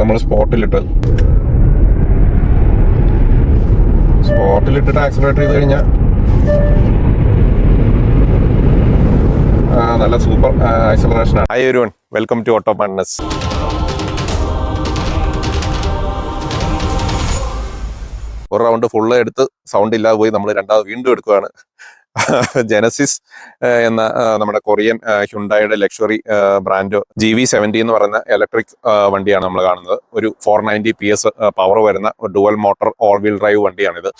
നമ്മൾ സ്പോട്ടിലിട്ടിട്ട് ആക്സിലറേറ്റ് ചെയ്ത് കഴിഞ്ഞാൽ നല്ല സൂപ്പർ ആക്സിലറേഷൻ ആണ്. Hi everyone, welcome to auto madness. ഒരു റൗണ്ട് ഫുള്ള് എടുത്ത് സൗണ്ട് ഇല്ലാതെ പോയി നമ്മൾ രണ്ടാമത് വീണ്ടും എടുക്കുകയാണ്. ജെനസിസ് എന്ന നമ്മുടെ കൊറിയൻ ഹ്യുണ്ടായുടെ ലക്ഷറി ബ്രാൻഡ് GV70 എന്ന് പറയുന്ന ഇലക്ട്രിക് വണ്ടിയാണ് നമ്മൾ കാണുന്നത്. ഒരു 490 PS പവർ വരുന്ന dual motor all wheel drive വണ്ടിയാണിത്.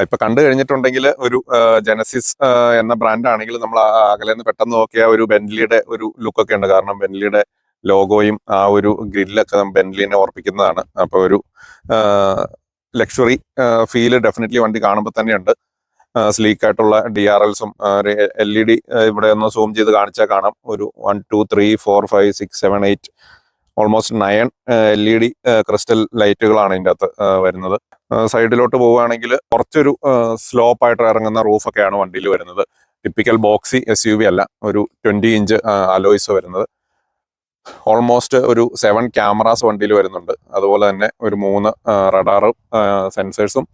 ഇപ്പൊ കണ്ടു കഴിഞ്ഞിട്ടുണ്ടെങ്കിൽ ഒരു ജെനസിസ് എന്ന ബ്രാൻഡ് ആണെങ്കിൽ നമ്മൾ അകലെ നിന്ന് പെട്ടെന്ന് നോക്കിയ ഒരു ബെന്റ്ലിയുടെ ഒരു ലുക്കൊക്കെ ഉണ്ട്. കാരണം ബെന്റ്ലിയുടെ ലോഗോയും ആ ഒരു ഗ്രില്ലൊക്കെ ബെന്റ്ലിനെ ഓർപ്പിക്കുന്നതാണ്. അപ്പൊ ഒരു ലക്ഷറി ഫീല് ഡെഫിനറ്റ്ലി വണ്ടി കാണുമ്പോൾ തന്നെയുണ്ട്. സ്ലീക്ക് ആയിട്ടുള്ള DRLസും LED ഇവിടെ ഒന്ന് സൂം ചെയ്ത് കാണിച്ചാൽ കാണാം. ഒരു 1 2 3 4 5 6 7 8 ഓൾമോസ്റ്റ് 9 LED ക്രിസ്റ്റൽ ലൈറ്റുകളാണ് ഇതിൻ്റെ അകത്ത് വരുന്നത്. സൈഡിലോട്ട് പോവുകയാണെങ്കിൽ കുറച്ചൊരു സ്ലോപ്പായിട്ട് ഇറങ്ങുന്ന റൂഫൊക്കെയാണ് വണ്ടിയിൽ വരുന്നത്. ടിപ്പിക്കൽ ബോക്സി SUV അല്ല, ഒരു 20 ഇഞ്ച് അലോയ്സ് വരുന്നത്. ഓൾമോസ്റ്റ് ഒരു 7 ക്യാമറാസ് വണ്ടിയിൽ വരുന്നുണ്ട്. അതുപോലെ തന്നെ ഒരു 3 റഡാർ സെൻസേഴ്സും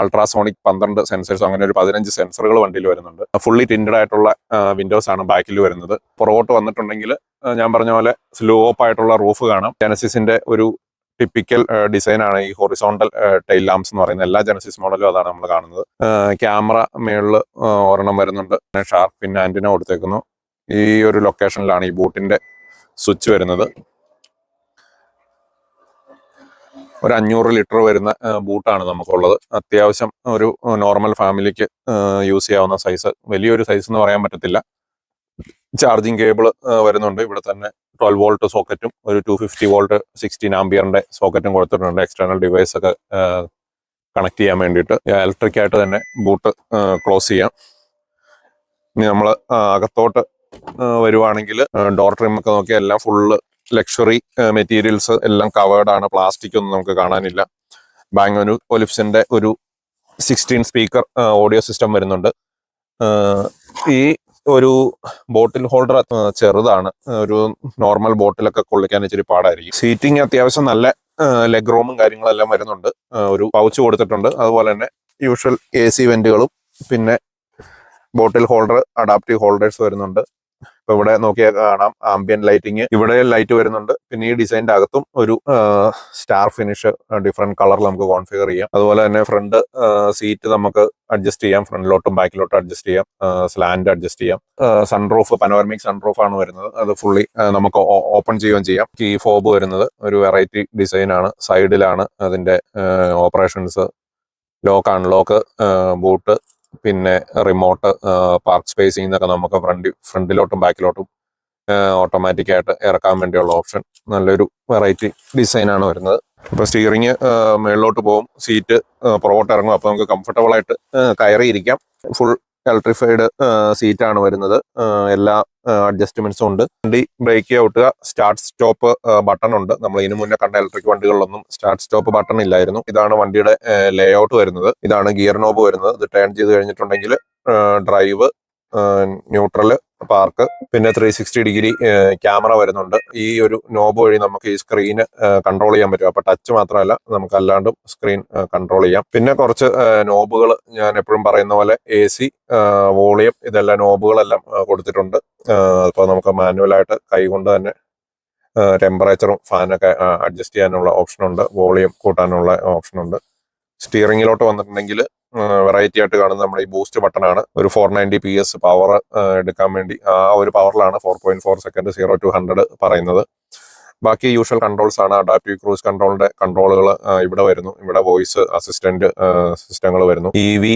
അൾട്രാസോണിക് 12 സെൻസേഴ്സും, അങ്ങനെ ഒരു 15 സെൻസറുകൾ വണ്ടിയിൽ വരുന്നുണ്ട്. ഫുള്ളി ടിൻഡഡ് ആയിട്ടുള്ള വിൻഡോസ് ആണ് ബാക്കിൽ വരുന്നത്. പുറകോട്ട് വന്നിട്ടുണ്ടെങ്കിൽ ഞാൻ പറഞ്ഞ പോലെ സ്ലോപ്പ് ആയിട്ടുള്ള റൂഫ് കാണാം. ജെനസിസിന്റെ ഒരു ടിപ്പിക്കൽ ഡിസൈൻ ആണ് ഈ ഹൊറിസോണ്ടൽ ടൈൽ ലാംപ്സ് എന്ന് പറയുന്നത്. എല്ലാ ജെനസിസ് മോഡലും അതാണ് നമ്മൾ കാണുന്നത്. ക്യാമറ മേളിൽ ഒരെണ്ണം വരുന്നുണ്ട്. ഷാർക്ക് പിൻ ആന്റിന കൊടുത്തേക്കുന്നു. ഈ ഒരു ലൊക്കേഷനിലാണ് ഈ ബൂട്ടിന്റെ സ്വിച്ച് വരുന്നത്. ഒരു 500 ലിറ്റർ വരുന്ന ബൂട്ടാണ് നമുക്കുള്ളത്. അത്യാവശ്യം ഒരു നോർമൽ ഫാമിലിക്ക് യൂസ് ചെയ്യാവുന്ന സൈസ്, വലിയൊരു സൈസ് എന്ന് പറയാൻ പറ്റത്തില്ല. ചാർജിങ് കേബിൾ വരുന്നുണ്ട്. ഇവിടെ തന്നെ 12 വോൾട്ട് സോക്കറ്റും ഒരു 250 വോൾട്ട് 16 ആംപിയറിന്റെ സോക്കറ്റും കൊടുത്തിട്ടുണ്ട്. എക്സ്റ്റേണൽ ഡിവൈസ് ഒക്കെ കണക്ട് ചെയ്യാൻ വേണ്ടിയിട്ട് ഇലക്ട്രിക് ആയിട്ട് തന്നെ ബൂട്ട് ക്ലോസ് ചെയ്യാം. ഇനി നമ്മൾ അകത്തോട്ട് വരുവാണെങ്കിൽ ഡോർ ട്രിം ഒക്കെ നോക്കിയാൽ എല്ലാം ഫുള്ള് ലക്ഷറി മെറ്റീരിയൽസ് എല്ലാം കവേർഡ് ആണ്. പ്ലാസ്റ്റിക് ഒന്നും നമുക്ക് കാണാനില്ല. ബാങ് ഒലിപ്സിന്റെ ഒരു 16 സ്പീക്കർ ഓഡിയോ സിസ്റ്റം വരുന്നുണ്ട്. ഈ ഒരു ബോട്ടിൽ ഹോൾഡർ ചെറുതാണ്. ഒരു നോർമൽ ബോട്ടിലൊക്കെ കൊള്ളിക്കാൻ ഇച്ചിരി പാടായിരിക്കും. സീറ്റിംഗ് അത്യാവശ്യം നല്ല ലെഗ് റൂമും കാര്യങ്ങളെല്ലാം വരുന്നുണ്ട്. ഒരു പൗച്ച് കൊടുത്തിട്ടുണ്ട്. അതുപോലെ തന്നെ യൂഷ്വൽ AC വെന്റുകളും പിന്നെ ബോട്ടിൽ ഹോൾഡർ അഡാപ്റ്റീവ് ഹോൾഡേഴ്സ് വരുന്നുണ്ട്. ഇപ്പൊ ഇവിടെ നോക്കിയാൽ കാണാം ആംബിയൻ ലൈറ്റിങ്, ഇവിടെ ലൈറ്റ് വരുന്നുണ്ട്. പിന്നെ ഈ ഡിസൈൻ്റെ അകത്തും ഒരു സ്റ്റാർ ഫിനിഷ് ഡിഫറെന്റ് കളറിൽ നമുക്ക് കോൺഫിഗർ ചെയ്യാം. അതുപോലെ തന്നെ ഫ്രണ്ട് സീറ്റ് നമുക്ക് അഡ്ജസ്റ്റ് ചെയ്യാം. ഫ്രണ്ടിലോട്ടും ബാക്കിലോട്ടും അഡ്ജസ്റ്റ് ചെയ്യാം. സ്ലാൻഡ് അഡ്ജസ്റ്റ് ചെയ്യാം. സൺറൂഫ് പനോരമിക് സൺറൂഫ് ആണ് വരുന്നത്. അത് ഫുള്ളി നമുക്ക് ഓപ്പൺ ചെയ്യുകയും ചെയ്യാം. കീ ഫോബ് വരുന്നത് ഒരു വെറൈറ്റി ഡിസൈൻ ആണ്. സൈഡിലാണ് അതിന്റെ ഓപ്പറേഷൻസ്. ലോക്ക് അൺലോക്ക്, ബൂട്ട്, പിന്നെ റിമോട്ട്, പാർക്ക് സ്പേസിംഗ് എന്നൊക്കെ നമുക്ക് ഫ്രണ്ടിലോട്ടും ബാക്കിലോട്ടും ഓട്ടോമാറ്റിക് ആയിട്ട് ഇറക്കാൻ വേണ്ടിയുള്ള ഓപ്ഷൻ. നല്ലൊരു വെറൈറ്റി ഡിസൈനാണ് വരുന്നത്. ഇപ്പൊ സ്റ്റിയറിങ് മേളിലോട്ട് പോകും, സീറ്റ് പുറകോട്ട് ഇറങ്ങും. അപ്പൊ നമുക്ക് കംഫർട്ടബിൾ ആയിട്ട് കയറിയിരിക്കാം. ഫുൾ ഇലക്ട്രിഫൈഡ് സീറ്റാണ് വരുന്നത്. എല്ലാ അഡ്ജസ്റ്റ്മെന്റ്സും ഉണ്ട്. വണ്ടി ബ്രേക്ക് ചവിട്ടുക, സ്റ്റാർട്ട് സ്റ്റോപ്പ് ബട്ടൺ ഉണ്ട്. നമ്മൾ ഇതിനു മുന്നേ കണ്ട ഇലക്ട്രിക് വണ്ടികളിലൊന്നും സ്റ്റാർട്ട് സ്റ്റോപ്പ് ബട്ടൺ ഇല്ലായിരുന്നു. ഇതാണ് വണ്ടിയുടെ ലേ ഔട്ട് വരുന്നത്. ഇതാണ് ഗിയർ നോബ് വരുന്നത്. ഇത് ടേൺ ചെയ്ത് കഴിഞ്ഞിട്ടുണ്ടെങ്കിൽ ഡ്രൈവ്, ന്യൂട്രല്, പാർക്ക്, പിന്നെ 360 ഡിഗ്രി ക്യാമറ വരുന്നുണ്ട്. ഈ ഒരു നോബ് വഴി നമുക്ക് ഈ സ്ക്രീന് കൺട്രോൾ ചെയ്യാൻ പറ്റും. അപ്പൊ ടച്ച് മാത്രമല്ല, നമുക്ക് അല്ലാണ്ടും സ്ക്രീൻ കൺട്രോൾ ചെയ്യാം. പിന്നെ കുറച്ച് നോബുകൾ, ഞാൻ എപ്പോഴും പറയുന്ന പോലെ AC, വോളിയം, ഇതെല്ലാം നോബുകളെല്ലാം കൊടുത്തിട്ടുണ്ട്. അപ്പോൾ നമുക്ക് മാനുവലായിട്ട് കൈകൊണ്ട് തന്നെ ടെമ്പറേച്ചറും ഫാനൊക്കെ അഡ്ജസ്റ്റ് ചെയ്യാനുള്ള ഓപ്ഷനുണ്ട്. വോളിയം കൂട്ടാനുള്ള ഓപ്ഷനുണ്ട്. സ്റ്റിയറിംഗിലോട്ട് വന്നിട്ടുണ്ടെങ്കിൽ വെറൈറ്റി ആയിട്ട് കാണുന്നത് നമ്മുടെ ഈ ബൂസ്റ്റ് ബട്ടണാണ്. ഒരു 490 PS പവർ എടുക്കാൻ വേണ്ടി ആ ഒരു പവറിലാണ് 4.4 സെക്കൻഡ് 0 to 100 പറയുന്നത്. ബാക്കി യൂഷ്വൽ കൺട്രോൾസ് ആണ്. അഡാപ്റ്റീവ് ക്രൂസ് കൺട്രോളിന്റെ കൺട്രോളുകൾ ഇവിടെ വരുന്നു. ഇവിടെ വോയിസ് അസിസ്റ്റന്റ് സിസ്റ്റങ്ങൾ വരുന്നു. EV,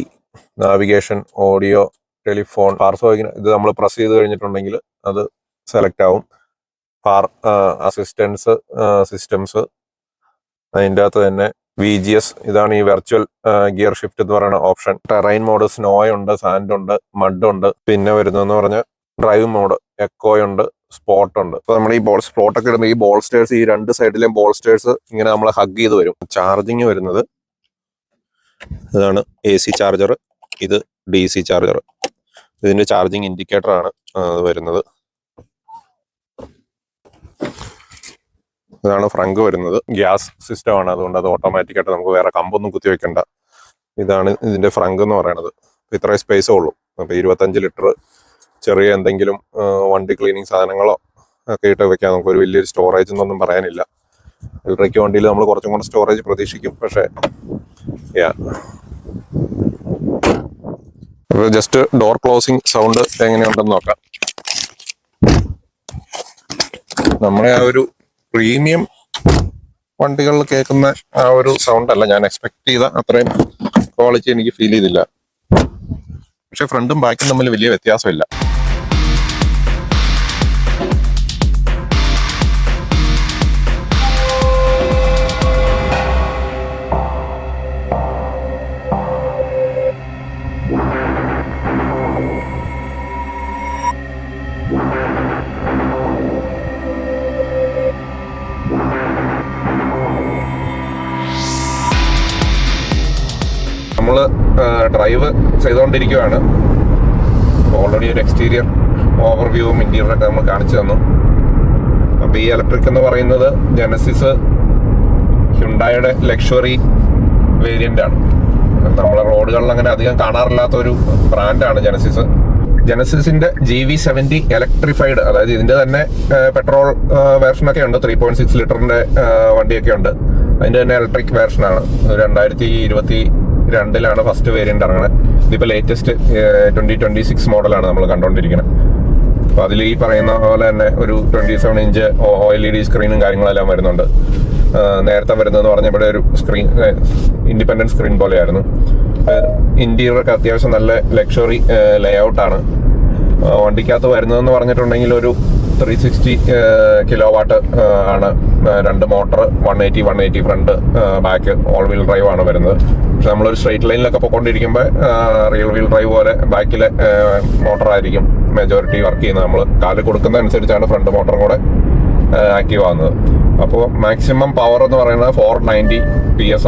നാവിഗേഷൻ, ഓഡിയോ, ടെലിഫോൺ, ഫാർസോയിന് ഇത് നമ്മൾ പ്രസ് ചെയ്ത് കഴിഞ്ഞിട്ടുണ്ടെങ്കിൽ അത് സെലക്ട് ആവും. ഫാർ അസിസ്റ്റൻസ് സിസ്റ്റംസ്, അതിൻ്റെ അകത്ത് തന്നെ VGS ഇതാണ് ഈ വെർച്വൽ ഗിയർ ഷിഫ്റ്റ് എന്ന് പറയുന്ന ഓപ്ഷൻ. ടെറൈൻ മോഡ് സ്നോ ഉണ്ട്, സാൻഡ് ഉണ്ട്, മഡ് ഉണ്ട്. പിന്നെ വരുന്നതെന്ന് പറഞ്ഞാൽ ഡ്രൈവ് മോഡ്, എക്കോ ഉണ്ട്, സ്പോട്ട് ഉണ്ട്. അപ്പൊ നമ്മൾ ഈ സ്പോട്ടൊക്കെ ഇടുമ്പോൾ ഈ ബോൾസ്റ്റേഴ്സ്, ഈ രണ്ട് സൈഡിലെയും ബോൾസ്റ്റേഴ്സ് ഇങ്ങനെ നമ്മളെ ഹഗ് ചെയ്ത് വരും. ചാർജിങ് വരുന്നത് ഇതാണ് AC ചാർജർ, ഇത് DC ചാർജർ. ഇതിന്റെ ചാർജിങ് ഇൻഡിക്കേറ്റർ ആണ് വരുന്നത്. ഇതാണ് ഫ്രങ്ക് വരുന്നത്. ഗ്യാസ് സിസ്റ്റം ആണ്, അതുകൊണ്ട് അത് ഓട്ടോമാറ്റിക് ആയിട്ട് നമുക്ക് വേറെ കമ്പൊന്നും കുത്തി വെക്കണ്ട. ഇതാണ് ഇതിന്റെ ഫ്രങ്ക് എന്ന് പറയുന്നത്. ഇത്രയും സ്പേസേ ഉള്ളൂ. അപ്പൊ 25 ലിറ്റർ ചെറിയ എന്തെങ്കിലും വണ്ടി ക്ലീനിങ് സാധനങ്ങളോ ഒക്കെ ഇട്ട് വെക്കാം. നമുക്ക് ഒരു വലിയൊരു സ്റ്റോറേജ് എന്നൊന്നും പറയാനില്ല. ഇലക്ട്രിക് വണ്ടിയിൽ നമ്മൾ കുറച്ചും കൂടെ സ്റ്റോറേജ് പ്രതീക്ഷിക്കും. പക്ഷേ അപ്പോൾ ജസ്റ്റ് ഡോർ ക്ലോസിങ് സൗണ്ട് എങ്ങനെയുണ്ടെന്ന് നോക്കാം. നമ്മുടെ ആ ഒരു പ്രീമിയം വണ്ടികളിൽ കേൾക്കുന്ന ആ ഒരു സൗണ്ട് അല്ല ഞാൻ എക്സ്പെക്ട് ചെയ്ത അത്രയും ക്വാളിറ്റി എനിക്ക് ഫീൽ ചെയ്തില്ല. പക്ഷെ ഫ്രണ്ടും ബാക്കും തമ്മിൽ വലിയ വ്യത്യാസമില്ല. നമ്മൾ ഡ്രൈവ് ചെയ്തുകൊണ്ടിരിക്കുകയാണ്. ഓൾറെഡി ഒരു എക്സ്റ്റീരിയർ ഓവർവ്യൂവും ഇന്റീരിയറൊക്കെ നമ്മൾ കാണിച്ചു തന്നു. അപ്പോൾ ഈ ഇലക്ട്രിക് എന്ന് പറയുന്നത് ജനസിസ് ഹ്യുണ്ടായുടെ ലക്ഷറി വേരിയന്റ് ആണ്. നമ്മളെ റോഡുകളിൽ അങ്ങനെ അധികം കാണാറില്ലാത്ത ഒരു ബ്രാൻഡാണ് ജനസിസ്. ജനസിസിന്റെ GV70 ഇലക്ട്രിഫൈഡ്, അതായത് ഇതിന്റെ തന്നെ പെട്രോൾ വേർഷനൊക്കെ ഉണ്ട്, 3.6 ലിറ്ററിന്റെ വണ്ടിയൊക്കെ ഉണ്ട്. അതിന്റെ തന്നെ ഇലക്ട്രിക് വേർഷനാണ്. 2022 ഫസ്റ്റ് വേരിയന്റ് ഇറങ്ങുന്നത്. ഇതിപ്പോ ലേറ്റസ്റ്റ് 2026 മോഡലാണ് നമ്മൾ കണ്ടുകൊണ്ടിരിക്കുന്നത്. അപ്പൊ അതിൽ ഈ പറയുന്ന പോലെ തന്നെ ഒരു 27 ഇഞ്ച് OLED സ്ക്രീനും കാര്യങ്ങളെല്ലാം വരുന്നുണ്ട്. നേരത്തെ വരുന്നതെന്ന് പറഞ്ഞാൽ ഇവിടെ ഒരു സ്ക്രീൻ, ഇൻഡിപെൻഡന്റ് സ്ക്രീൻ പോലെയായിരുന്നു. ഇന്റീരിയറൊക്കെ അത്യാവശ്യം നല്ല ലക്ഷറി ലേഔട്ടാണ്. വണ്ടിക്കകത്ത് വരുന്നതെന്ന് പറഞ്ഞിട്ടുണ്ടെങ്കിൽ ഒരു 360 കിലോവാട്ട് ആണ്. 2 motor, 180 front back, all wheel drive ആണ് വരുന്നത്. പക്ഷെ നമ്മളൊരു സ്ട്രെയിറ്റ് ലൈനിലൊക്കെ പൊയ്ക്കൊണ്ടിരിക്കുമ്പോൾ റിയൽ വീൽ ഡ്രൈവ് പോലെ ബാക്കിലെ മോട്ടറായിരിക്കും മെജോറിറ്റി വർക്ക് ചെയ്യുന്നത്. നമ്മൾ കാല് കൊടുക്കുന്ന അനുസരിച്ചാണ് ഫ്രണ്ട് മോട്ടറും കൂടെ ആക്റ്റീവ് ആവുന്നത്. അപ്പോൾ മാക്സിമം പവർ എന്ന് പറയുന്നത് 490 PS.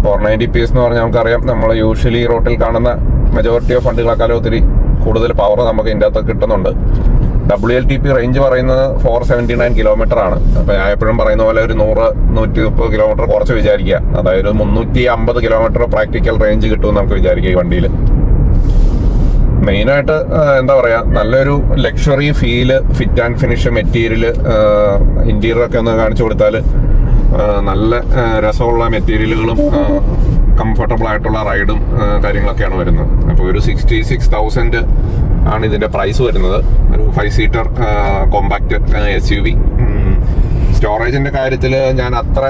490 PS എന്ന് പറഞ്ഞാൽ നമുക്കറിയാം, നമ്മൾ യൂഷ്വലി റോട്ടിൽ കാണുന്ന മെജോറിറ്റി ഓഫ് വണ്ടികളെക്കാളും ഒത്തിരി കൂടുതൽ പവർ നമുക്ക് ഇതിൻ്റെ അകത്ത് കിട്ടുന്നുണ്ട്. WLTP റേഞ്ച് പറയുന്നത് 479 കിലോമീറ്റർ ആണ്. അപ്പൊ ഞാൻ എപ്പോഴും പറയുന്ന പോലെ ഒരു 100-130 കിലോമീറ്റർ കുറച്ച് വിചാരിക്കുക. അതായത് 350 കിലോമീറ്റർ പ്രാക്ടിക്കൽ റേഞ്ച് കിട്ടുമെന്ന് നമുക്ക് വിചാരിക്കുക ഈ വണ്ടിയിൽ. മെയിനായിട്ട് എന്താ പറയാ, നല്ലൊരു luxury feel, fit and finish, material, ഇന്റീരിയറൊക്കെ ഒന്ന് കാണിച്ചു കൊടുത്താൽ നല്ല രസമുള്ള മെറ്റീരിയലുകളും കംഫർട്ടബിൾ ആയിട്ടുള്ള റൈഡും കാര്യങ്ങളൊക്കെയാണ് വരുന്നത്. അപ്പോൾ ഒരു 66,000 ആണ് ഇതിന്റെ പ്രൈസ് വരുന്നത്. ഒരു 5 സീറ്റർ കോമ്പാക്ട് SUV. സ്റ്റോറേജിന്റെ കാര്യത്തിൽ ഞാൻ അത്ര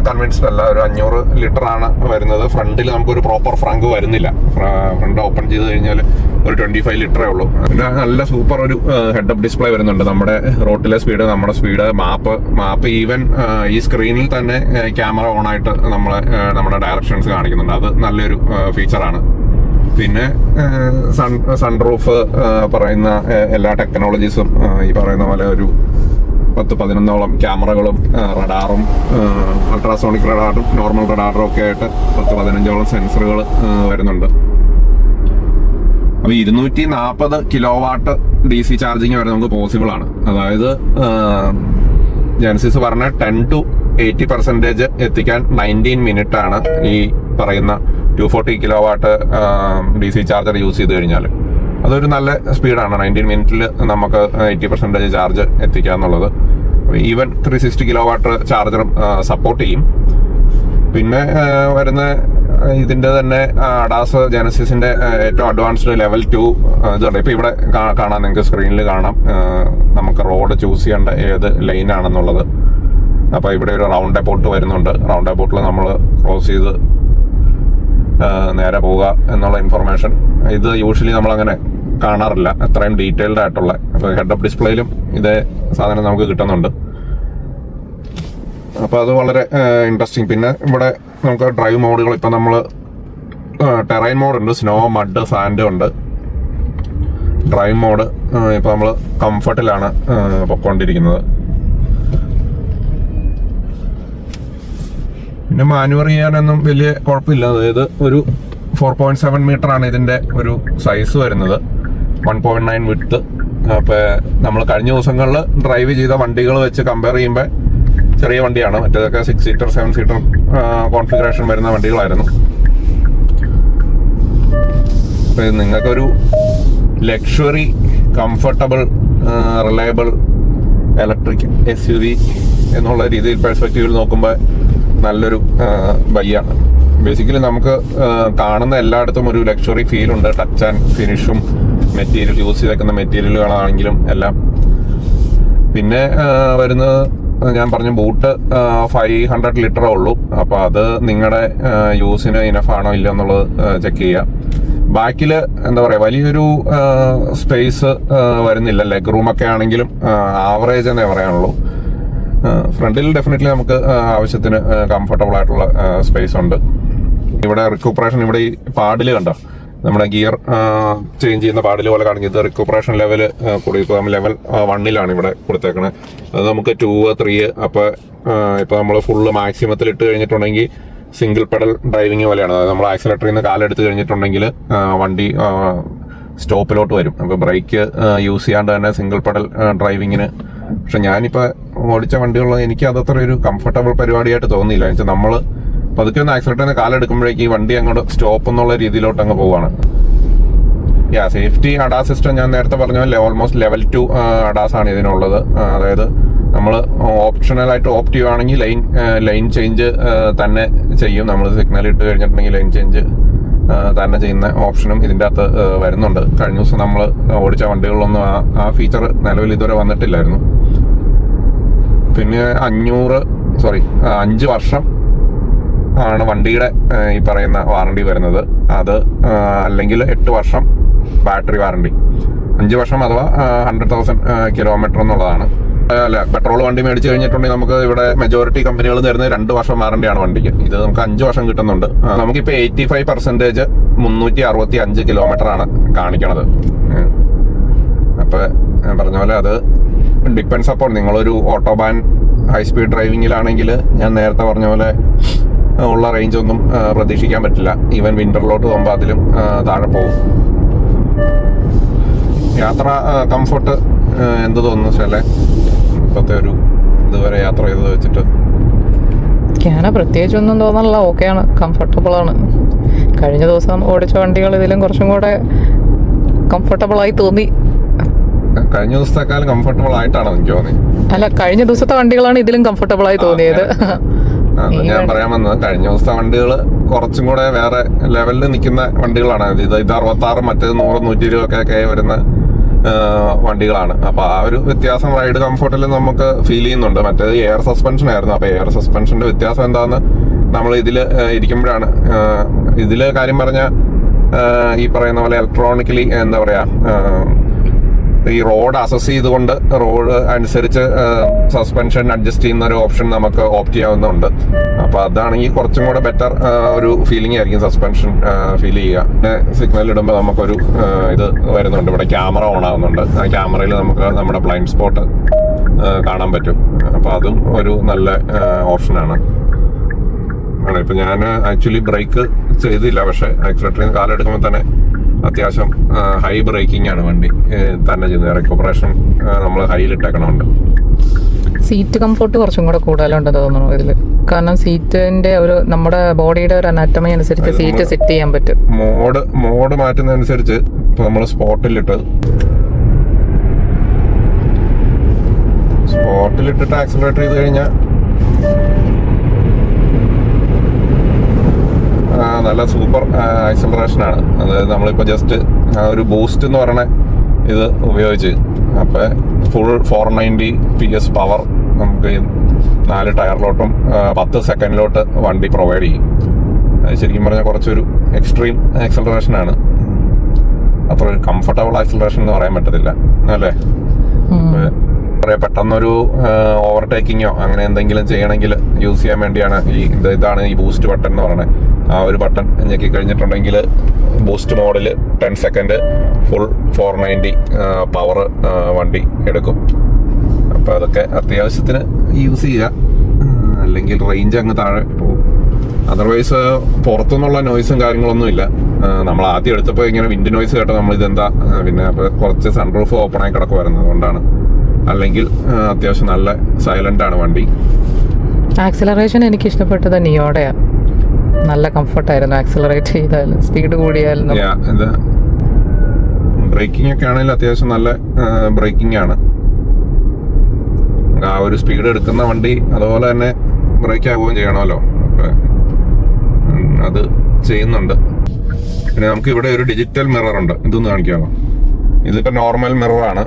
കൺവിൻസ്ഡ് അല്ല. ഒരു 500 ലിറ്റർ ആണ് വരുന്നത്. ഫ്രണ്ടിൽ നമുക്കൊരു പ്രോപ്പർ ഫ്രങ്ക് വരുന്നില്ല. ഫ്രണ്ട് ഓപ്പൺ ചെയ്ത് കഴിഞ്ഞാൽ ഒരു 25 ലിറ്ററേ ഉള്ളൂ. പിന്നെ നല്ല സൂപ്പർ ഒരു ഹെഡ് അപ്പ് ഡിസ്പ്ലേ വരുന്നുണ്ട്. നമ്മുടെ റോട്ടിലെ സ്പീഡ്, നമ്മുടെ സ്പീഡ്, മാപ്പ് ഈവൻ ഈ സ്ക്രീനിൽ തന്നെ ക്യാമറ ഓൺ ആയിട്ട് നമ്മുടെ ഡയറക്ഷൻസ് കാണിക്കുന്നുണ്ട്. അത് നല്ലൊരു ഫീച്ചറാണ്. പിന്നെ സൺറൂഫ് പറയുന്ന എല്ലാ ടെക്നോളജീസും ഈ പറയുന്ന പോലെ ഒരു 10-11ഓളം ക്യാമറകളും റഡാറും, അൾട്രാസോണിക് റഡാറും നോർമൽ റഡാറും ഒക്കെ ആയിട്ട് 10-15ഓളം സെൻസറുകൾ വരുന്നുണ്ട്. അപ്പൊ 240 കിലോവാട്ട് DC ചാർജിങ് വരെ നമുക്ക് പോസിബിൾ ആണ്. അതായത് ജനസിസ് പറഞ്ഞ 10-80% എത്തിക്കാൻ 19 മിനിറ്റ് ആണ് ഈ പറയുന്ന 240 കിലോവാട്ട് DC ചാർജർ യൂസ് ചെയ്ത് കഴിഞ്ഞാൽ. അതൊരു നല്ല സ്പീഡാണ്. 19 മിനിറ്റിൽ നമുക്ക് 80% ചാർജ് എത്തിക്കുക എന്നുള്ളത്. ഈവൻ 360 കിലോവാട്ട് ചാർജറും സപ്പോർട്ട് ചെയ്യും. പിന്നെ വരുന്ന ഇതിന്റെ തന്നെ അഡാസ് ജനസിസിന്റെ ഏറ്റവും അഡ്വാൻസ്ഡ് ലെവൽ 2 ഇതുണ്ട്. ഇപ്പൊ ഇവിടെ കാണാം, നിങ്ങൾക്ക് സ്ക്രീനിൽ കാണാം നമുക്ക് റോഡ് ചൂസ് ചെയ്യേണ്ട ഏത് ലൈനാണെന്നുള്ളത്. അപ്പൊ ഇവിടെ ഒരു റൗണ്ട് അബൌട്ട് വരുന്നുണ്ട്. റൗണ്ട് അബൌട്ടിൽ നമ്മൾ ക്രോസ് ചെയ്ത് നേരെ പോവുക എന്നുള്ള ഇൻഫർമേഷൻ ഇത് യൂഷ്വലി നമ്മളങ്ങനെ കാണാറില്ല, അത്രയും ഡീറ്റെയിൽഡ് ആയിട്ടുള്ള. അപ്പോൾ ഹെഡ് അപ്പ് ഡിസ്പ്ലേയിലും ഇതേ സാധനം നമുക്ക് കിട്ടുന്നുണ്ട്. അപ്പോൾ അത് വളരെ ഇൻട്രസ്റ്റിംഗ്. പിന്നെ ഇവിടെ നമുക്ക് ഡ്രൈവ് മോഡുകൾ ഇപ്പം നമ്മൾ ടെറൈൻ മോഡ് ഉണ്ട്, സ്നോ, മഡ്, സാൻഡ് ഉണ്ട്. ഡ്രൈവ് മോഡ് ഇപ്പോൾ നമ്മൾ കംഫർട്ടിലാണ് പൊയ്ക്കൊണ്ടിരിക്കുന്നത്. പിന്നെ മാനുവർ ചെയ്യാനൊന്നും വലിയ കുഴപ്പമില്ല. അതായത് ഒരു 4.7 മീറ്ററാണ് ഇതിൻ്റെ ഒരു സൈസ് വരുന്നത്, 1.9 വിഡ്ത്ത്. അപ്പോൾ നമ്മൾ കഴിഞ്ഞ ദിവസങ്ങളിൽ ഡ്രൈവ് ചെയ്ത വണ്ടികൾ വെച്ച് കമ്പയർ ചെയ്യുമ്പോൾ ചെറിയ വണ്ടിയാണ്. മറ്റേതൊക്കെ 6 സീറ്റർ 7 സീറ്റർ കോൺഫിഗറേഷൻ വരുന്ന വണ്ടികളായിരുന്നു. അപ്പോൾ നിങ്ങൾക്കൊരു luxury, comfortable, reliable electric SUV എന്നുള്ള രീതിയിൽ പെർസ്പെക്റ്റീവിൽ നോക്കുമ്പോൾ നല്ലൊരു ബൈയാണ്. ബേസിക്കലി നമുക്ക് കാണുന്ന എല്ലായിടത്തും ഒരു ലക്ഷറി ഫീലുണ്ട്. ടച്ച് ആൻഡ് ഫിനിഷും മെറ്റീരിയൽ യൂസ് ചെയ്തേക്കുന്ന മെറ്റീരിയലുകളാണെങ്കിലും എല്ലാം. പിന്നെ വരുന്നത് ഞാൻ പറഞ്ഞ ബൂട്ട് 500 ലിറ്ററേ ഉള്ളൂ. അപ്പോൾ അത് നിങ്ങളുടെ യൂസിന് ഇനഫ് ആണോ ഇല്ല എന്നുള്ളത് ചെക്ക് ചെയ്യുക. ബാക്കിൽ എന്താ പറയുക, വലിയൊരു സ്പേസ് വരുന്നില്ല. ലെഗ് റൂമൊക്കെ ആണെങ്കിലും ആവറേജ് എന്നേ പറയാനുള്ളൂ. ഫ്രണ്ടിൽ ഡെഫിനറ്റ്ലി നമുക്ക് ആവശ്യത്തിന് കംഫർട്ടബിൾ ആയിട്ടുള്ള സ്പേസ് ഉണ്ട്. ഇവിടെ റിക്യൂപ്പറേഷൻ, ഇവിടെ ഈ പാഡിൽ കണ്ടോ, നമ്മുടെ ഗിയർ ചേഞ്ച് ചെയ്യുന്ന പാഡിൽ പോലെ കാണിക്കുന്നത് റിക്യൂപ്പറേഷൻ ലെവൽ കൂടി. ഇപ്പോൾ നമ്മൾ ലെവൽ 1 ഇവിടെ കൊടുത്തേക്കണത്. അത് നമുക്ക് 2, 3. അപ്പോൾ ഇപ്പോൾ നമ്മൾ ഫുള്ള് മാക്സിമത്തിൽ ഇട്ട് കഴിഞ്ഞിട്ടുണ്ടെങ്കിൽ സിംഗിൾ പെഡൽ ഡ്രൈവിങ് പോലെയാണ്. അതായത് നമ്മൾ ആക്സിലേറ്ററിൽ നിന്ന് കാലെടുത്ത് കഴിഞ്ഞിട്ടുണ്ടെങ്കിൽ വണ്ടി സ്റ്റോപ്പിലോട്ട് വരും. അപ്പോൾ ബ്രേക്ക് യൂസ് ചെയ്യാണ്ട് തന്നെ സിംഗിൾ പെഡൽ ഡ്രൈവിങ്ങിന്. പക്ഷെ ഞാനിപ്പോൾ ഓടിച്ച വണ്ടികളിൽ എനിക്ക് അതത്ര ഒരു കംഫർട്ടബിൾ പരിപാടിയായിട്ട് തോന്നിയില്ല. എന്ന് വെച്ചാൽ നമ്മൾ പതുക്കെ ഒന്ന് ആക്സിലേറ്ററിന് കാലെടുക്കുമ്പോഴേക്ക് ഈ വണ്ടി അങ്ങോട്ട് സ്റ്റോപ്പ് എന്നുള്ള രീതിയിലോട്ട് അങ്ങ് പോവാണ്. സേഫ്റ്റി അഡാസ് സിസ്റ്റം ഞാൻ നേരത്തെ പറഞ്ഞ പോലെ ഓൾമോസ്റ്റ് ലെവൽ 2 അഡാസ് ആണ് ഇതിനുള്ളത്. അതായത് നമ്മൾ ഓപ്ഷണലായിട്ട് ഓപ്റ്റ് ചെയ്യുവാണെങ്കിൽ ലൈൻ ചേഞ്ച് തന്നെ ചെയ്യും. നമ്മൾ സിഗ്നൽ ഇട്ട് കഴിഞ്ഞിട്ടുണ്ടെങ്കിൽ ലൈൻ ചേഞ്ച് തന്നെ ചെയ്യുന്ന ഓപ്ഷനും ഇതിൻ്റെ അകത്ത് വരുന്നുണ്ട്. കഴിഞ്ഞ ദിവസം നമ്മൾ ഓടിച്ച വണ്ടികളിലൊന്നും ആ ഫീച്ചർ നിലവിൽ ഇതുവരെ വന്നിട്ടില്ലായിരുന്നു. പിന്നെ 5 വർഷം ആണ് വണ്ടിയുടെ ഈ പറയുന്ന വാറണ്ടി വരുന്നത്. അത് അല്ലെങ്കിൽ 8 വർഷം ബാറ്ററി വാറണ്ടി. 5 വർഷം അഥവാ 100,000 കിലോമീറ്റർ എന്നുള്ളതാണ്. അല്ല, പെട്രോൾ വണ്ടി മേടിച്ച് കഴിഞ്ഞിട്ടുണ്ടെങ്കിൽ നമുക്ക് ഇവിടെ മെജോറിറ്റി കമ്പനികൾ തരുന്നത് 2 വർഷം വാറണ്ടിയാണ് വണ്ടിക്ക്. ഇത് നമുക്ക് 5 വർഷം കിട്ടുന്നുണ്ട്. നമുക്കിപ്പോൾ 85% 365 കിലോമീറ്റർ ആണ് കാണിക്കണത്. അപ്പോൾ ഞാൻ പറഞ്ഞ പോലെ അത് ഡിപ്പെൻഡ്സ് അപ്പോൾ നിങ്ങളൊരു ഓട്ടോബാൻ ഹൈ സ്പീഡ് ഡ്രൈവിങ്ങിലാണെങ്കിൽ ഞാൻ നേരത്തെ പറഞ്ഞ പോലെ ഉള്ള റേഞ്ച് ഒന്നും പ്രതീക്ഷിക്കാൻ പറ്റില്ല. ഈവൻ വിന്ററിലോട്ട് പോകുമ്പോൾ അതിലും താഴെ പോകും. യാത്ര കംഫർട്ട് എന്ത് തോന്നുന്നു വെച്ചാലേ ഇപ്പോഴത്തെ ഒരു ഇതുവരെ യാത്ര ചെയ്ത് വെച്ചിട്ട് പ്രത്യേകിച്ചൊന്നും തോന്നാനുള്ള ഓക്കെയാണ്, കംഫർട്ടബിൾ ആണ്. കഴിഞ്ഞ ദിവസം ഓടിച്ച വണ്ടികൾ ഇതിലും കുറച്ചും കൂടെ കംഫർട്ടബിൾ ആയി തോന്നി. കഴിഞ്ഞ ദിവസത്തെക്കാളും കംഫർട്ടബിൾ ആയിട്ടാണ് എനിക്ക് തോന്നി. അല്ല, കഴിഞ്ഞ ദിവസത്തെ വണ്ടികളാണ് ഇതിലും കംഫർട്ടബിൾ ആയി തോന്നിയത്. ഞാൻ പറയാൻ വന്നത് കഴിഞ്ഞ ദിവസത്തെ വണ്ടികൾ കുറച്ചും കൂടെ വേറെ ലെവലിൽ നിൽക്കുന്ന വണ്ടികളാണ്. ഇത് 66, മറ്റേത് 100, 120 ഒക്കെ വരുന്ന വണ്ടികളാണ്. അപ്പൊ ആ ഒരു വ്യത്യാസം റൈഡ് കംഫർട്ടിൽ നമുക്ക് ഫീൽ ചെയ്യുന്നുണ്ട്. മറ്റേത് എയർ സസ്പെൻഷൻ ആയിരുന്നു. അപ്പൊ എയർ സസ്പെൻഷന്റെ വ്യത്യാസം എന്താന്ന് നമ്മൾ ഇതില് ഇരിക്കുമ്പോഴാണ്. ഇതില് കാര്യം പറഞ്ഞ ഈ പറയുന്ന പോലെ ഇലക്ട്രോണിക്കലി എന്താ പറയാ, ഈ റോഡ് അസസ് ചെയ്തുകൊണ്ട് റോഡ് അനുസരിച്ച് സസ്പെൻഷൻ അഡ്ജസ്റ്റ് ചെയ്യുന്ന ഒരു ഓപ്ഷൻ നമുക്ക് ഓപ്റ്റ് ചെയ്യാവുന്നുണ്ട്. അപ്പൊ അതാണെങ്കിൽ കുറച്ചും കൂടെ ബെറ്റർ ഒരു ഫീലിംഗ് ആയിരിക്കും സസ്പെൻഷൻ ഫീൽ ചെയ്യുക. പിന്നെ സിഗ്നൽ ഇടുമ്പോൾ നമുക്കൊരു ഇത് വരുന്നുണ്ട്. ഇവിടെ ക്യാമറ ഓൺ ആവുന്നുണ്ട്. ആ ക്യാമറയിൽ നമുക്ക് നമ്മുടെ ബ്ലൈൻഡ് സ്പോട്ട് കാണാൻ പറ്റും. അപ്പൊ അതും ഒരു നല്ല ഓപ്ഷനാണ്. ഇപ്പൊ ഞാൻ ആക്ച്വലി ബ്രേക്ക് ചെയ്തില്ല, പക്ഷെ ആക്സിലേറ്ററിൽ നിന്ന് കാലെടുക്കുമ്പോൾ തന്നെ അത്യാവശ്യം ഹൈ ബ്രേക്കിംഗ് ആണ് വണ്ടി തന്നെ ചെയ്യുന്നത്. റിക്കവറേഷൻ നമ്മൾ ഹൈയിലിട്ടേക്കണമുണ്ട്. സീറ്റ് കംഫോർട്ട് കുറച്ചും കൂടെ കൂടുതലുണ്ടെന്ന് തോന്നുന്നു ഇതിൽ. കാരണം സീറ്റിന്റെ ഒരു നമ്മുടെ ബോഡിയുടെ ഒരു അനാറ്റമി അനുസരിച്ച് സീറ്റ് സെറ്റ് ചെയ്യാൻ പറ്റും. മോഡ് മാറ്റുന്നതനുസരിച്ച് ഇപ്പൊ നമ്മൾ സ്പോട്ടിലിട്ടിട്ട് ആക്സിലറേറ്റ് ചെയ്ത് കഴിഞ്ഞാൽ നല്ല സൂപ്പർ ആക്സിലറേഷൻ ആണ്. അതായത് നമ്മളിപ്പോൾ ജസ്റ്റ് ഒരു ബൂസ്റ്റ് എന്ന് പറയണ ഇത് ഉപയോഗിച്ച് അപ്പോൾ ഫുൾ 490 PS പവർ നമുക്ക് 4 ടയറിലോട്ടും 10 സെക്കൻഡിലോട്ട് വണ്ടി പ്രൊവൈഡ് ചെയ്യും. അത് ശരിക്കും പറഞ്ഞാൽ കുറച്ചൊരു എക്സ്ട്രീം ആക്സിലറേഷൻ ആണ്. അത്ര ഒരു കംഫർട്ടബിൾ ആക്സിലറേഷൻ എന്ന് പറയാൻ പറ്റത്തില്ല അല്ലേ. പറയാം, പെട്ടെന്നൊരു ഓവർടേക്കിങ്ങോ അങ്ങനെ എന്തെങ്കിലും ചെയ്യണമെങ്കിൽ യൂസ് ചെയ്യാൻ വേണ്ടിയാണ് ഇതാണ് ഈ ബൂസ്റ്റ് ബട്ടൺ എന്ന് പറയുന്നത്. ആ ഒരു ബട്ടൺ ഞെക്കി കഴിഞ്ഞിട്ടുണ്ടെങ്കിൽ ബൂസ്റ്റ് മോഡിൽ 10 സെക്കൻഡ് ഫുൾ 490 പവർ വണ്ടി എടുക്കും. അപ്പോൾ അതൊക്കെ അത്യാവശ്യത്തിന് യൂസ് ചെയ്യുക, അല്ലെങ്കിൽ റേഞ്ച് അങ്ങ് താഴെ പോകും. അതർവൈസ് പുറത്തുനിന്നുള്ള നോയ്സും കാര്യങ്ങളൊന്നും ഇല്ല. നമ്മൾ ആദ്യം എടുത്തപ്പോൾ ഇങ്ങനെ വിൻഡ് നോയ്സ് കേട്ടോ നമ്മൾ ഇതെന്താ, പിന്നെ അപ്പോൾ കുറച്ച് സൺറൂഫ് ഓപ്പൺ ആയി കിടക്കുമായിരുന്നു, അതുകൊണ്ടാണ്. അല്ലെങ്കിൽ അത്യാവശ്യം നല്ല സൈലന്റ് ആണ് വണ്ടി. ആക്സിലറേഷൻ എനിക്ക് ഇഷ്ടപ്പെട്ടത് നിയോടെയാ. നല്ല കംഫർട്ടായിരുന്നു ആക്സിലറേറ്റ് ചെയ്താലും സ്പീഡ് കൂടിയാലും. ബ്രേക്കിംഗ് ഒക്കെ ആണെങ്കിൽ അത്യാവശ്യം നല്ല ബ്രേക്കിംഗ് ആണ്. ആ ഒരു സ്പീഡ് എടുക്കുന്ന വണ്ടി അതുപോലെ തന്നെ ബ്രേക്ക് ആവുകയും ചെയ്യണമല്ലോ, അത് ചെയ്യുന്നുണ്ട്. പിന്നെ നമുക്ക് ഇവിടെ ഒരു ഡിജിറ്റൽ മിറർ ഉണ്ട്, ഇതൊന്ന് കാണിക്കാമോ? ഇതിപ്പോ നോർമൽ മിററാണ്.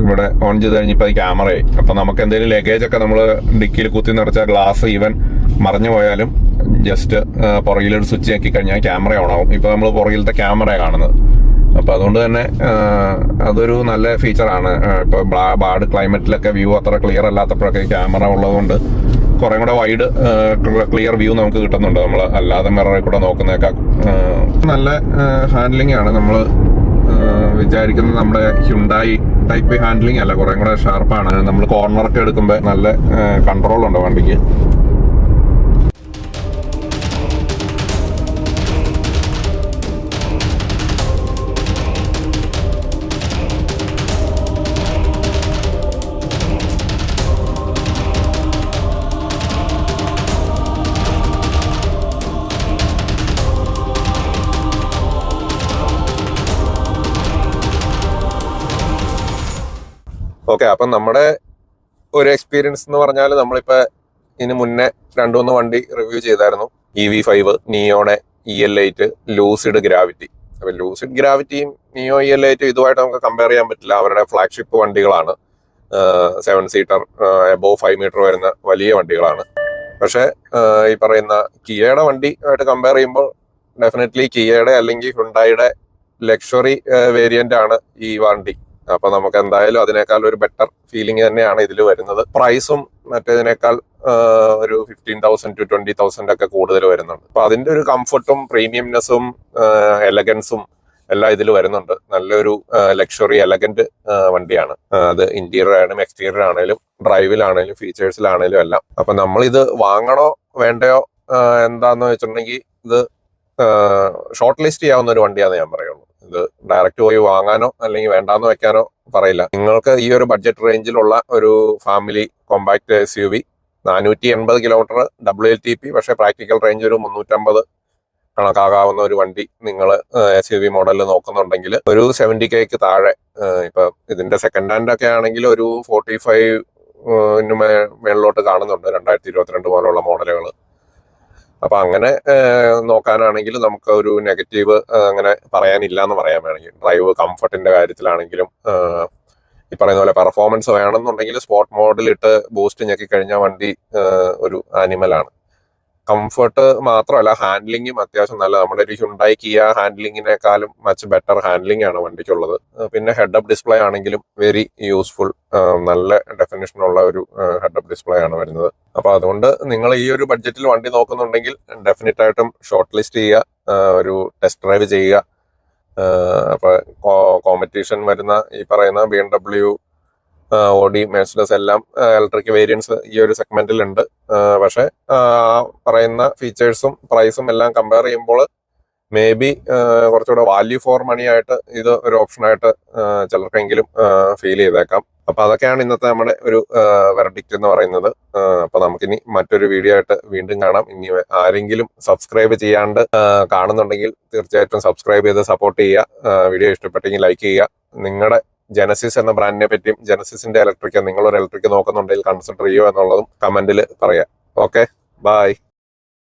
ഇവിടെ ഓൺ ചെയ്ത് കഴിഞ്ഞപ്പോൾ അത് ക്യാമറയായി. അപ്പൊ നമുക്ക് എന്തെങ്കിലും ലഗേജ് ഒക്കെ നമ്മൾ ഡിക്കിയിൽ കുത്തി നിറച്ച ഗ്ലാസ് ഈവൻ മറിഞ്ഞു പോയാലും ജസ്റ്റ് പുറകിലൊരു സ്വിച്ച് ആക്കി കഴിഞ്ഞാൽ ക്യാമറ ഓൺ ആവും. ഇപ്പൊ നമ്മൾ പുറകിലത്തെ ക്യാമറയാണ് കാണുന്നത്. അപ്പൊ അതുകൊണ്ട് തന്നെ അതൊരു നല്ല ഫീച്ചറാണ്. ഇപ്പൊ ബാഡ് ക്ലൈമറ്റിലൊക്കെ വ്യൂ അത്ര ക്ലിയർ അല്ലാത്തപ്പോഴൊക്കെ ക്യാമറ ഉള്ളതുകൊണ്ട് കുറെ കൂടെ വൈഡ് ക്ലിയർ വ്യൂ നമുക്ക് കിട്ടുന്നുണ്ട്, നമ്മൾ അല്ലാതെ മിററിൽ കൂടെ നോക്കുന്നേക്കാൾ. നല്ല ഹാൻഡ്ലിംഗ് ആണ്. നമ്മൾ വിചാരിക്കുന്നത് നമ്മുടെ ഹ്യുണ്ടായി ടൈപ്പ് ഹാൻഡ്ലിംഗ് അല്ല, കുറെ കൂടെ ഷാർപ്പാണ്. നമ്മൾ കോർണറൊക്കെ എടുക്കുമ്പോൾ നല്ല കൺട്രോൾ ഉണ്ട് വണ്ടിക്ക്. ഓക്കെ, അപ്പം നമ്മുടെ ഒരു എക്സ്പീരിയൻസ് എന്ന് പറഞ്ഞാൽ നമ്മളിപ്പോ ഇതിന് മുന്നേ 2-3 വണ്ടി റിവ്യൂ ചെയ്തായിരുന്നു. EV5, നിയോടെ EL8, lucid gravity. അപ്പൊ ലൂസിഡ് ഗ്രാവിറ്റിയും നിയോ EL8 ഇതുമായിട്ട് നമുക്ക് കമ്പയർ ചെയ്യാൻ പറ്റില്ല. അവരുടെ ഫ്ലാഗ്ഷിപ്പ് വണ്ടികളാണ്, 7 സീറ്റർ എബോവ് 5 മീറ്റർ വരുന്ന വലിയ വണ്ടികളാണ്. പക്ഷെ ഈ പറയുന്ന കിയയുടെ വണ്ടി ആയിട്ട് കമ്പയർ ചെയ്യുമ്പോൾ ഡെഫിനറ്റ്ലി കിയയുടെ അല്ലെങ്കിൽ ഹുണ്ടായിയുടെ ലക്ഷറി വേരിയന്റ് ആണ് ഈ വണ്ടി. അപ്പൊ നമുക്ക് എന്തായാലും അതിനേക്കാൾ ഒരു ബെറ്റർ ഫീലിംഗ് തന്നെയാണ് ഇതിൽ വരുന്നത്. പ്രൈസും മറ്റേതിനേക്കാൾ ഒരു 15,000 to 20,000 ഒക്കെ കൂടുതൽ വരുന്നുണ്ട്. അപ്പൊ അതിന്റെ ഒരു കംഫർട്ടും പ്രീമിയംനെസ്സും എലഗൻസും എല്ലാം ഇതിൽ വരുന്നുണ്ട്. നല്ലൊരു ലക്ഷറി എലഗന്റ് വണ്ടിയാണ്. അത് ഇന്റീരിയർ ആണെങ്കിലും എക്സ്റ്റീരിയർ ആണെങ്കിലും ഡ്രൈവിലാണെങ്കിലും ഫീച്ചേഴ്സിലാണെങ്കിലും എല്ലാം. അപ്പൊ നമ്മൾ ഇത് വാങ്ങണോ വേണ്ടയോ എന്താന്ന് വെച്ചിട്ടുണ്ടെങ്കിൽ ഇത് ഷോർട്ട് ലിസ്റ്റ് ചെയ്യാവുന്ന ഒരു വണ്ടിയാന്ന് ഞാൻ പറയുള്ളൂ. ഇത് ഡയറക്റ്റ് പോയി വാങ്ങാനോ അല്ലെങ്കിൽ വേണ്ടാന്ന് വെക്കാനോ പറയില്ല. നിങ്ങൾക്ക് ഈ ഒരു ബഡ്ജറ്റ് റേഞ്ചിലുള്ള ഒരു family compact SUV 480 kilometre WLTP, പക്ഷേ പ്രാക്ടിക്കൽ റേഞ്ച് ഒരു 350 കണക്കാകാവുന്ന ഒരു വണ്ടി നിങ്ങൾ SUV മോഡലിൽ നോക്കുന്നുണ്ടെങ്കിൽ ഒരു 70K താഴെ, ഇപ്പൊ ഇതിന്റെ സെക്കൻഡ് ഹാൻഡ് ഒക്കെ ആണെങ്കിൽ ഒരു 45 മേളിലോട്ട് കാണുന്നുണ്ട് 2022 പോലുള്ള മോഡലുകൾ. അപ്പൊ അങ്ങനെ നോക്കാനാണെങ്കിൽ നമുക്ക് ഒരു നെഗറ്റീവ് അങ്ങനെ പറയാനില്ല എന്ന് പറയാൻ വേണമെങ്കിൽ. ഡ്രൈവ് കംഫർട്ടിന്റെ കാര്യത്തിലാണെങ്കിലും ഈ പറയുന്ന പോലെ പെർഫോമൻസ് വേണമെന്നുണ്ടെങ്കിൽ സ്പോർട്ട് മോഡിലിട്ട് ബൂസ്റ്റ് ഞെക്കി കഴിഞ്ഞാൽ വണ്ടി ഒരു ആനിമലാണ്. കംഫർട്ട് മാത്രമല്ല, ഹാൻഡ്ലിങ്ങും അത്യാവശ്യം നല്ല, നമ്മുടെ ഒരു ഹ്യുണ്ടായി കിയ ഹാൻഡ്ലിങ്ങിനേക്കാളും മച്ച് ബെറ്റർ ഹാൻഡ്ലിംഗ് ആണ് വണ്ടിക്കുള്ളത്. പിന്നെ ഹെഡപ്പ് ഡിസ്പ്ലേ ആണെങ്കിലും വെരി യൂസ്ഫുൾ, നല്ല ഡെഫിനിഷനുള്ള ഒരു ഹെഡപ്പ് ഡിസ്പ്ലേ ആണ് വരുന്നത്. അപ്പൊ അതുകൊണ്ട് നിങ്ങൾ ഈ ഒരു ബഡ്ജറ്റിൽ വണ്ടി നോക്കുന്നുണ്ടെങ്കിൽ ഡെഫിനറ്റ് ആയിട്ടും ഷോർട്ട് ലിസ്റ്റ് ചെയ്യുക, ഒരു ടെസ്റ്റ് ഡ്രൈവ് ചെയ്യുക. അപ്പൊ കോമ്പറ്റീഷൻ വരുന്ന ഈ പറയുന്ന BMW, ഓഡി, മെഴ്സിഡസ് എല്ലാം ഇലക്ട്രിക് വേരിയൻസ് ഈ ഒരു സെഗ്മെന്റിൽ ഉണ്ട്. പക്ഷെ പറയുന്ന ഫീച്ചേഴ്സും പ്രൈസും എല്ലാം കമ്പയർ ചെയ്യുമ്പോൾ മേ ബി കുറച്ചുകൂടെ വാല്യൂ ഫോർ മണി ആയിട്ട് ഇത് ഒരു ഓപ്ഷനായിട്ട് ചിലർക്കെങ്കിലും ഫീൽ ചെയ്തേക്കാം. അപ്പൊ അതൊക്കെയാണ് ഇന്നത്തെ നമ്മുടെ ഒരു വെർഡിക്റ്റ് എന്ന് പറയുന്നത്. അപ്പൊ നമുക്കിനി മറ്റൊരു വീഡിയോ ആയിട്ട് വീണ്ടും കാണാം. ഇനി ആരെങ്കിലും സബ്സ്ക്രൈബ് ചെയ്യാണ്ട് കാണുന്നുണ്ടെങ്കിൽ തീർച്ചയായിട്ടും സബ്സ്ക്രൈബ് ചെയ്ത് സപ്പോർട്ട് ചെയ്യുക. വീഡിയോ ഇഷ്ടപ്പെട്ടെങ്കിൽ ലൈക്ക് ചെയ്യുക. നിങ്ങളുടെ ജനസിസ് എന്ന ബ്രാൻഡിനെ പറ്റിയും ജനസിസിന്റെ ഇലക്ട്രിക് നിങ്ങളൊരു ഇലക്ട്രിക് നോക്കുന്നുണ്ടെങ്കിൽ കൺസിഡർ ചെയ്യുക എന്നുള്ളതും കമന്റിൽ പറയാം. Okay, by.